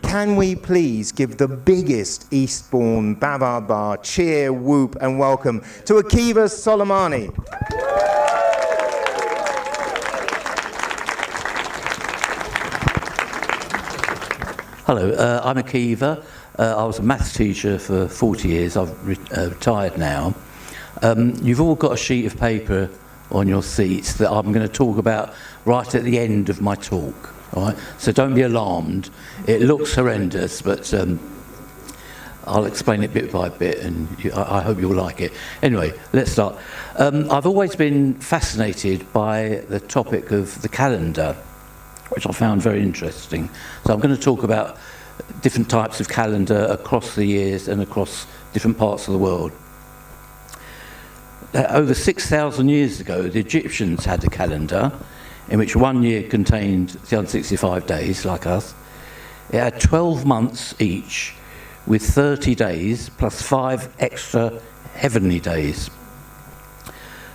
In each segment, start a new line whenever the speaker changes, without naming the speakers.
Can we please give the biggest Eastbourne Bavard Bar cheer, whoop and welcome to Akiva Solemani.
Hello, I'm Akiva. I was a maths teacher for 40 years. I've retired now. You've all got a sheet of paper on your seats that I'm going to talk about right at the end of my talk. All right? So don't be alarmed. It looks horrendous, but I'll explain it bit by bit, and I hope you'll like it. Anyway, let's start. I've always been fascinated by the topic of the calendar, which I found very interesting. So I'm going to talk about different types of calendar across the years and across different parts of the world. Over 6,000 years ago, the Egyptians had a calendar in which one year contained 365 days, like us. It had 12 months each, with 30 days plus 5 extra heavenly days.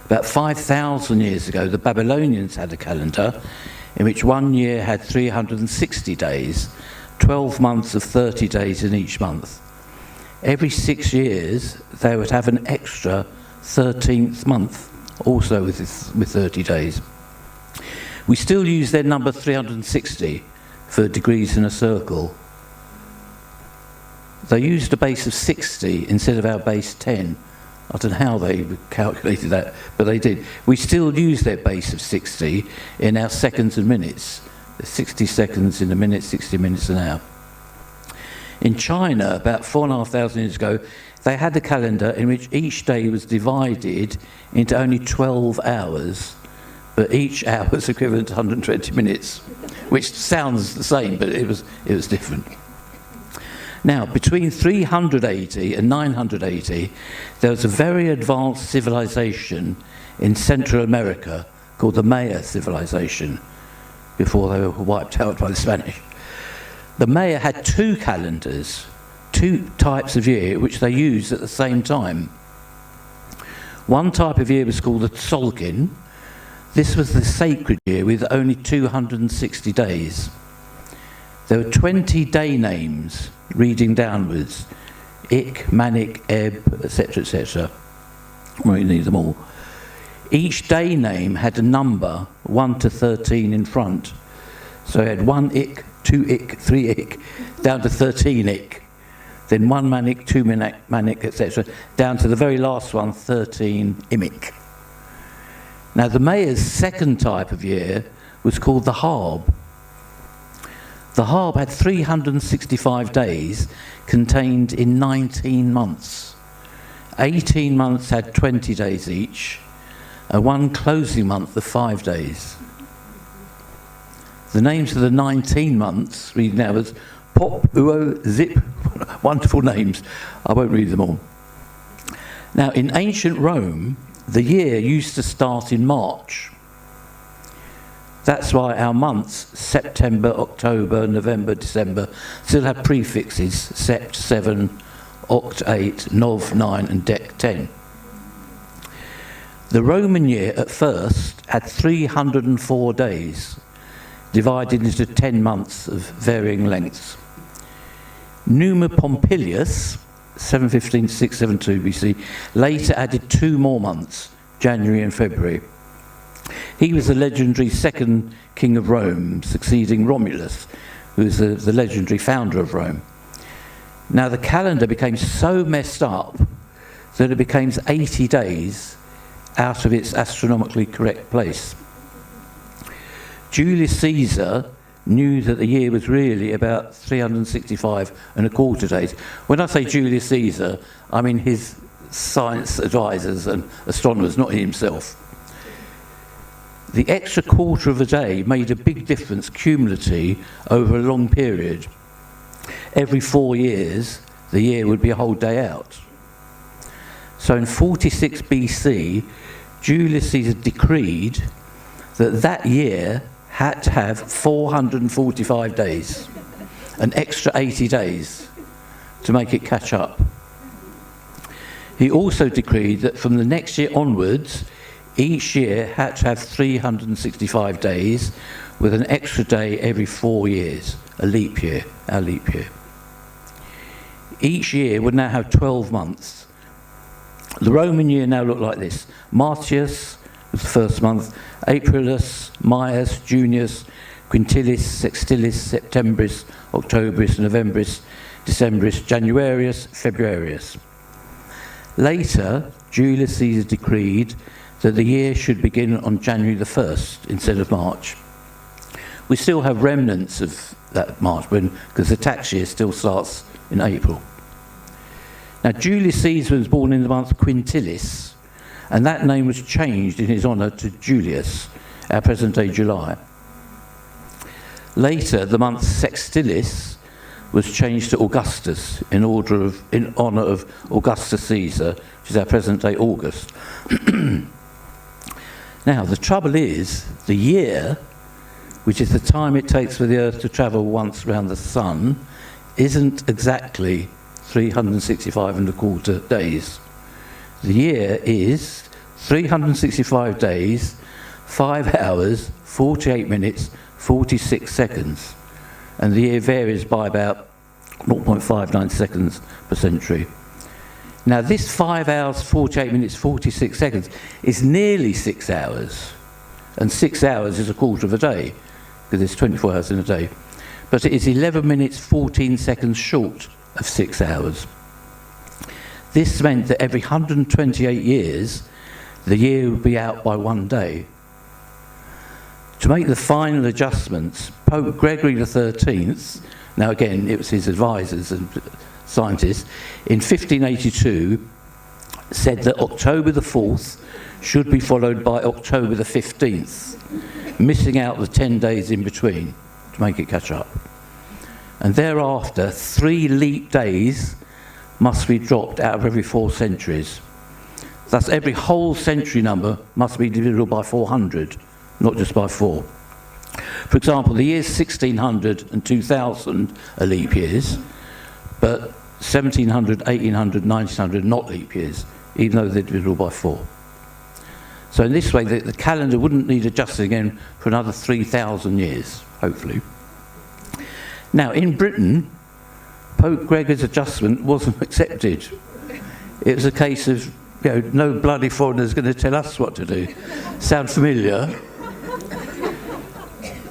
About 5,000 years ago, the Babylonians had a calendar in which one year had 360 days, 12 months of 30 days in each month. Every 6 years, they would have an extra 13th month, also with 30 days. We still use their number 360 for degrees in a circle. They used a base of 60 instead of our base 10. I don't know how they calculated that, but they did. We still use their base of 60 in our seconds and minutes. 60 seconds in a minute, 60 minutes an hour. In China, about 4,500 years ago, they had a calendar in which each day was divided into only 12 hours, but each hour was equivalent to 120 minutes, which sounds the same, but it was different. Now, between 380 and 980, there was a very advanced civilization in Central America called the Maya civilization, before they were wiped out by the Spanish. The Maya had 2 calendars, 2 types of year, which they used at the same time. One type of year was called the Tzolkin. This was the sacred year with only 260 days. There were 20 day names reading downwards: Ik, Manik, Eb, etc., etc. We won't need them all. Each day name had a number, 1 to 13 in front. So it had 1 Ik, 2 Ik, 3 Ik, down to 13 Ik. Then 1 Manik, 2 Manik, etc., down to the very last one, 13 Imik. Now, the Maya's second type of year was called the Harb. The Harb had 365 days contained in 19 months. 18 months had 20 days each, and one closing month of 5 days. The names of the 19 months, read now as Pop, Uo, Zip, wonderful names. I won't read them all. Now, in ancient Rome, the year used to start in March. That's why our months, September, October, November, December, still have prefixes, Sept 7, Oct 8, Nov 9 and Dec 10. The Roman year at first had 304 days, divided into 10 months of varying lengths. Numa Pompilius, 715 to 672 BC, later added 2 more months, January and February. He was the legendary second king of Rome, succeeding Romulus, who was the legendary founder of Rome. Now, the calendar became so messed up that it became 80 days out of its astronomically correct place. Julius Caesar knew that the year was really about 365 and a quarter days. When I say Julius Caesar, I mean his science advisors and astronomers, not he himself. The extra quarter of a day made a big difference cumulatively over a long period. Every 4 years, the year would be a whole day out. So in 46 BC, Julius Caesar decreed that year had to have 445 days, an extra 80 days to make it catch up. He also decreed that from the next year onwards, each year had to have 365 days, with an extra day every 4 years, a leap year, our leap year. Each year would now have 12 months. The Roman year now looked like this. Martius was the first month, Aprilis, Maius, Junius, Quintilis, Sextilis, Septembris, Octobris, Novembris, Decembris, Januarius, Februarius. Later, Julius Caesar decreed that the year should begin on January the 1st instead of March. We still have remnants of that March, because the tax year still starts in April. Now, Julius Caesar was born in the month Quintilis, and that name was changed in his honour to Julius, our present-day July. Later, the month Sextilis was changed to Augustus in honour of Augustus Caesar, which is our present-day August. Now, the trouble is, the year, which is the time it takes for the Earth to travel once around the Sun, isn't exactly 365 and a quarter days. The year is 365 days, 5 hours, 48 minutes, 46 seconds. And the year varies by about 0.59 seconds per century. Now, this 5 hours, 48 minutes, 46 seconds is nearly 6 hours. And 6 hours is a quarter of a day, because there's 24 hours in a day. But it is 11 minutes, 14 seconds short of 6 hours. This meant that every 128 years, the year would be out by 1 day. To make the final adjustments, Pope Gregory XIII, now again, it was his advisors and scientists, in 1582 said that October the 4th should be followed by October the 15th, missing out the 10 days in between to make it catch up. And thereafter, 3 leap days must be dropped out of every 4 centuries. Thus, every whole century number must be divisible by 400, not just by 4. For example, the years 1600 and 2000 are leap years, but 1700, 1800, 1900 not leap years, even though they're divisible by 4. So in this way, the calendar wouldn't need adjusting again for another 3,000 years, hopefully. Now, in Britain, Pope Gregory's adjustment wasn't accepted. It was a case of, no bloody foreigner's going to tell us what to do. Sound familiar?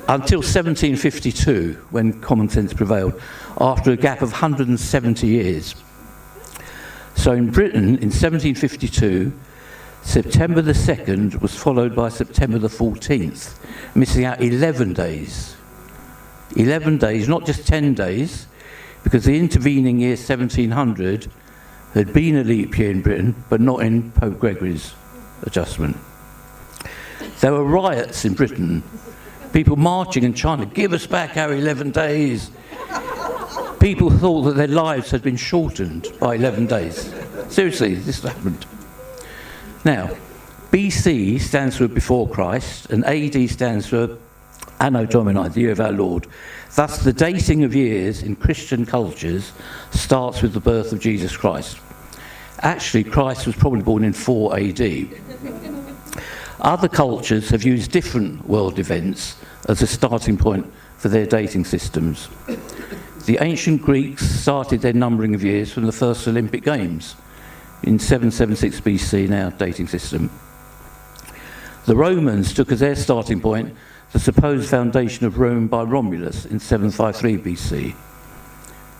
Until 1752, when common sense prevailed, after a gap of 170 years. So in Britain, in 1752, September the 2nd was followed by September the 14th, missing out 11 days. 11 days, not just 10 days, because the intervening year 1700 had been a leap year in Britain, but not in Pope Gregory's adjustment. There were riots in Britain, people marching and trying to give us back our 11 days. People thought that their lives had been shortened by 11 days. Seriously, this happened. Now, BC stands for before Christ, and AD stands for Anno Domini, the year of our Lord. Thus, the dating of years in Christian cultures starts with the birth of Jesus Christ. Actually, Christ was probably born in 4 AD. Other cultures have used different world events as a starting point for their dating systems. The ancient Greeks started their numbering of years from the first Olympic Games in 776 BC, in our dating system. The Romans took as their starting point the supposed foundation of Rome by Romulus in 753 BC.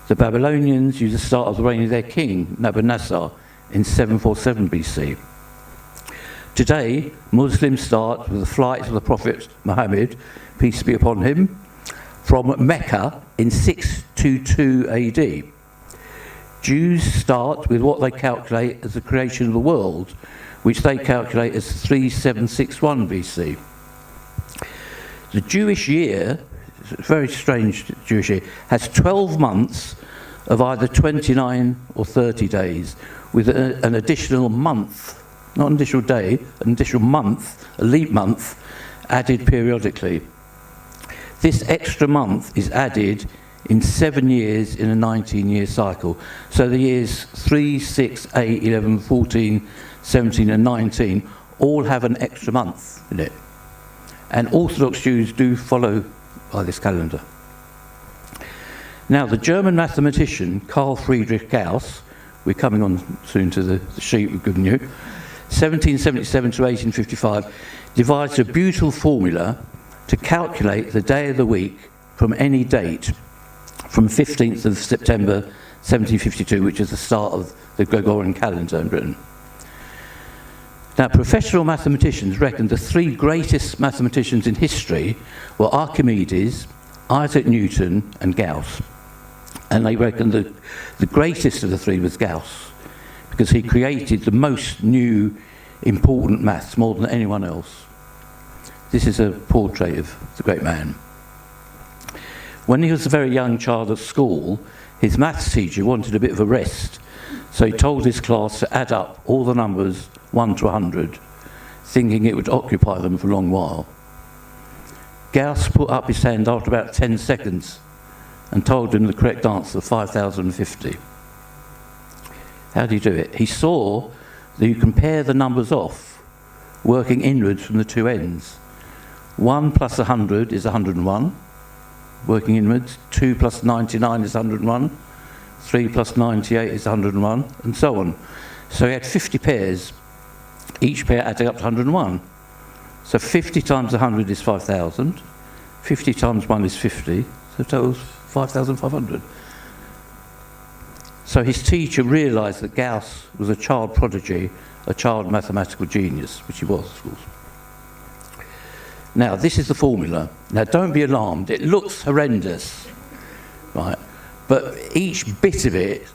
The Babylonians used the start of the reign of their king, Nabonassar, in 747 BC. Today, Muslims start with the flight of the Prophet Muhammad, peace be upon him, from Mecca in 622 AD. Jews start with what they calculate as the creation of the world, which they calculate as 3761 BC. The Jewish year, a very strange Jewish year, has 12 months of either 29 or 30 days, with an additional month, not an additional day, an additional month, a leap month, added periodically. This extra month is added in 7 years in a 19-year cycle. So the years 3, 6, 8, 11, 14, 17 and 19 all have an extra month in it. And Orthodox Jews do follow by this calendar. Now, the German mathematician Carl Friedrich Gauss, we're coming on soon to the sheet we've given you, 1777 to 1855, devised a beautiful formula to calculate the day of the week from any date from 15th of September 1752, which is the start of the Gregorian calendar in Britain. Now, professional mathematicians reckon the three greatest mathematicians in history were Archimedes, Isaac Newton and Gauss. And they reckon the greatest of the three was Gauss, because he created the most new important maths, more than anyone else. This is a portrait of the great man. When he was a very young child at school, his maths teacher wanted a bit of a rest, so he told his class to add up all the numbers 1 to 100, thinking it would occupy them for a long while. Gauss put up his hand after about 10 seconds and told him the correct answer, 5,050. How do you do it? He saw that you compare the numbers off, working inwards from the two ends. 1 plus 100 is 101, working inwards. 2 plus 99 is 101. 3 plus 98 is 101, and so on. So he had 50 pairs, each pair adding up to 101. So 50 times 100 is 5,000. 50 times 1 is 50, so total's 5,500. So his teacher realised that Gauss was a child prodigy, a child mathematical genius, which he was, of course. Now, this is the formula. Now, don't be alarmed. It looks horrendous, right? But each bit of it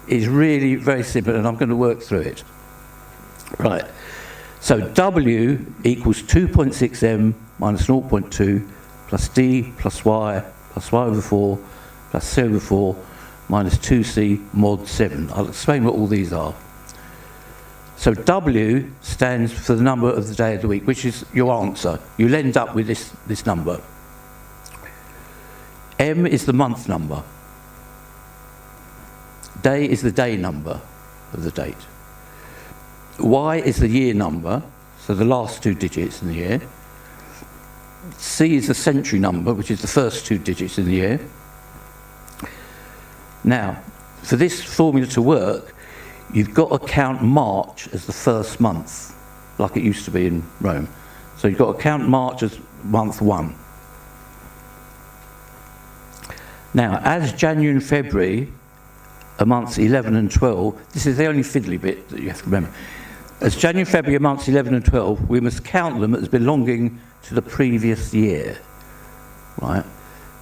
is really very simple, and I'm going to work through it. Right. So W equals 2.6m minus 0.2 plus D plus Y over 4 plus C over 4 minus 2C mod 7. I'll explain what all these are. So W stands for the number of the day of the week, which is your answer. You'll end up with this number. M is the month number. Day is the day number of the date. Y is the year number, so the last two digits in the year. C is the century number, which is the first two digits in the year. Now, for this formula to work, you've got to count March as the first month, like it used to be in Rome. So you've got to count March as month 1. Now, as January and February are months 11 and 12, this is the only fiddly bit that you have to remember. As January and February are months 11 and 12, we must count them as belonging to the previous year, right?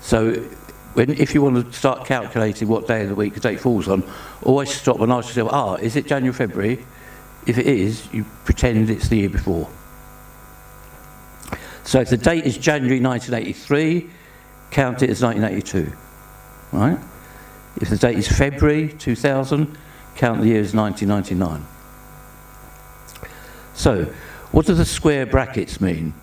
So if you want to start calculating what day of the week the date falls on, always stop and ask yourself, is it January, February? If it is, you pretend it's the year before. So if the date is January 1983, count it as 1982, right? If the date is February 2000, count the year as 1999. So, what do the square brackets mean?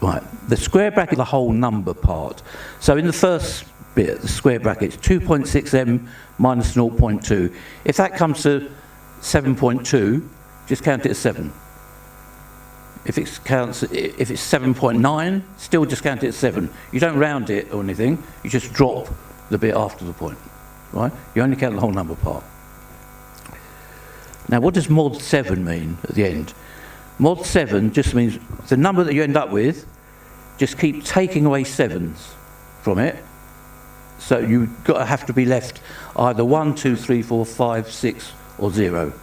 Right, the square bracket is the whole number part. So in the first bit, the square brackets, 2.6m minus 0.2. If that comes to 7.2, just count it as 7. If it's 7.9, still just count it as 7. You don't round it or anything, you just drop the bit after the point, right? You only count the whole number part. Now, what does mod 7 mean at the end? Mod 7 just means the number that you end up with, just keep taking away 7s from it. So you've got to have to be left either 1, 2, 3, 4, 5, 6 or 0.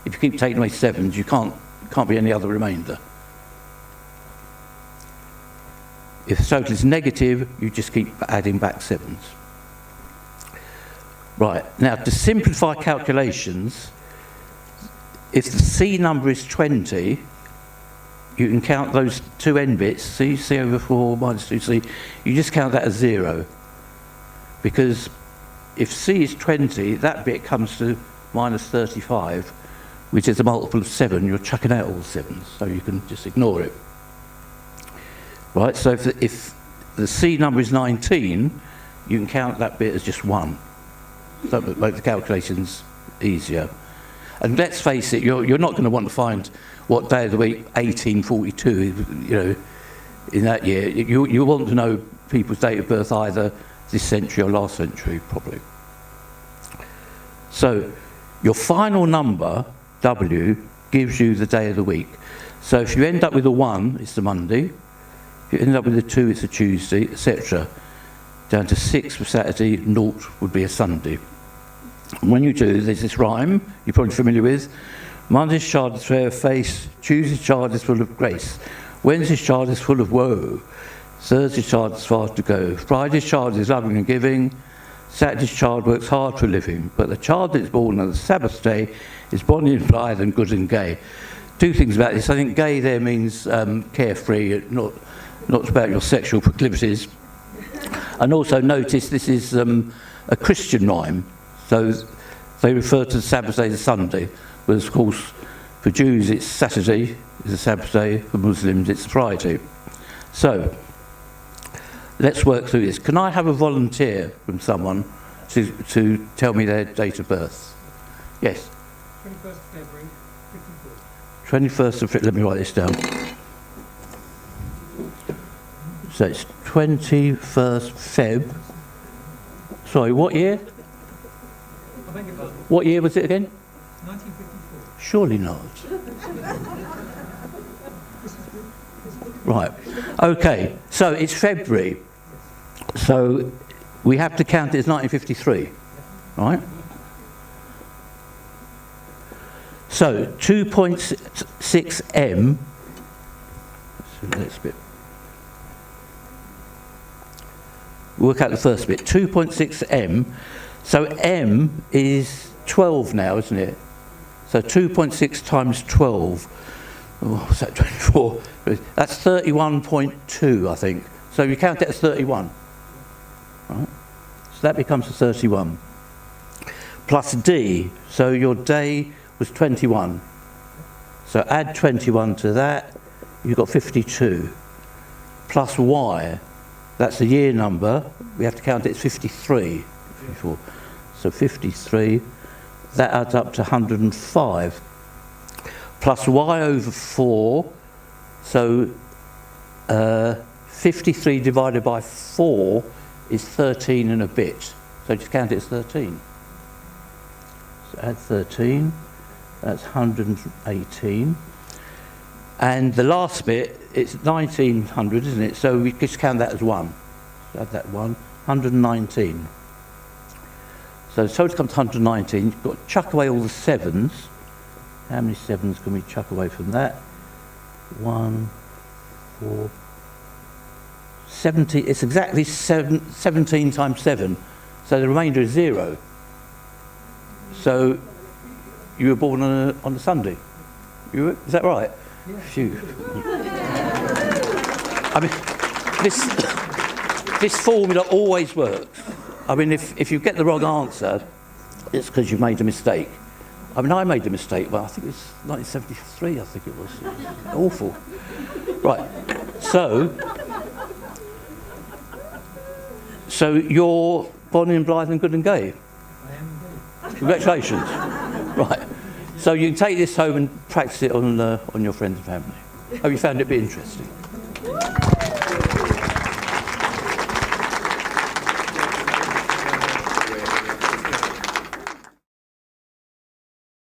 If you keep taking away 7s, you can't be any other remainder. If the total is negative, you just keep adding back 7s. Right, now to simplify calculations, if the C number is 20, you can count those two end bits, C over 4 minus 2C, you just count that as 0. Because if C is 20, that bit comes to minus 35, which is a multiple of 7, you're chucking out all 7s, so you can just ignore it. Right, so if the C number is 19, you can count that bit as just 1. That would make the calculations easier. And let's face it, you're not going to want to find what day of the week 1842, you know, in that year. You want to know people's date of birth either this century or last century, probably. So your final number, W, gives you the day of the week. So if you end up with a 1, it's the Monday. If you end up with a 2, it's a Tuesday, etc. Down to 6 for Saturday, 0 would be a Sunday. And when you do, there's this rhyme you're probably familiar with. Monday's child is fair of face, Tuesday's child is full of grace, Wednesday's child is full of woe, Thursday's child is far to go, Friday's child is loving and giving, Saturday's child works hard for a living, but the child that's born on the Sabbath day is bonny and blithe and good and gay. Two things about this. I think gay there means carefree, not about your sexual proclivities. And also notice this is a Christian rhyme, so they refer to the Sabbath day as Sunday, but of course for Jews it's Saturday, is a Sabbath day, for Muslims it's Friday. So let's work through this. Can I have a volunteer from someone to tell me their date of birth? Yes?
21st of February, 54.
21st of February, let me write this down. So it's 21st Feb. Sorry, what year?
I beg your pardon.
What year was it again?
1954.
Surely not. Right. Okay, so it's February. So we have to count it as 1953, right? So 2.6 M. So that's a bit. Work out the first bit. 2.6 M. So M is 12 now, isn't it? So 2.6 times 12. Oh, what's that, 24? That's 31.2, I think. So you count it as 31. Right? So that becomes a 31. Plus D. So your day was 21. So add 21 to that, you've got 52. Plus Y. That's the year number. We have to count it as 53. 54. So 53. That adds up to 105. Plus Y over 4. So 53 divided by 4 is 13 and a bit. So just count it as 13. So add 13. That's 118. And the last bit, it's 1900, isn't it? So we just count that as 1. So add that 1. 119. So the total comes to 119. You've got to chuck away all the 7s. How many 7s can we chuck away from that? 1, 4, 70. It's exactly 17 times 7. So the remainder is 0. So you were born on a Sunday. Is that right?
Yeah.
Phew. I mean, this formula always works. I mean, if you get the wrong answer, it's because you've made a mistake. I mean, I made a mistake, but I think it was 1973, I think it was. Awful. Right, so you're bonny and blithe and good and gay.
I am indeed.
Congratulations. Right, so you can take this home and practice it on your friends and family. Hope you found it a bit interesting.